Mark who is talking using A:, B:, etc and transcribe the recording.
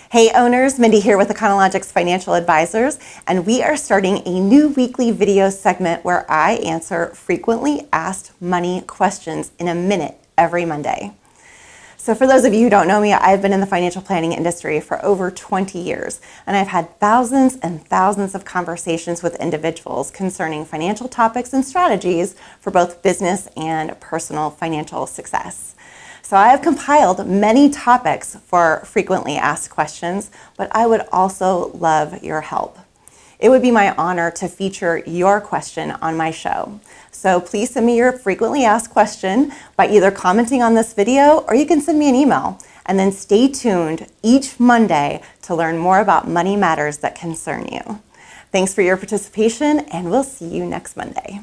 A: Hey owners, Mendy here with Econologics Financial Advisors, and we are starting a new weekly video segment where I answer frequently asked money questions in a minute every Monday. So for those of you who don't know me, I've been in the financial planning industry for over 20 years, and I've had thousands and thousands of conversations with individuals concerning financial topics and strategies for both business and personal financial success. So I have compiled many topics for frequently asked questions, but I would also love your help. It would be my honor to feature your question on my show. So please send me your frequently asked question by either commenting on this video, or you can send me an email. And then stay tuned each Monday to learn more about money matters that concern you. Thanks for your participation, and we'll see you next Monday.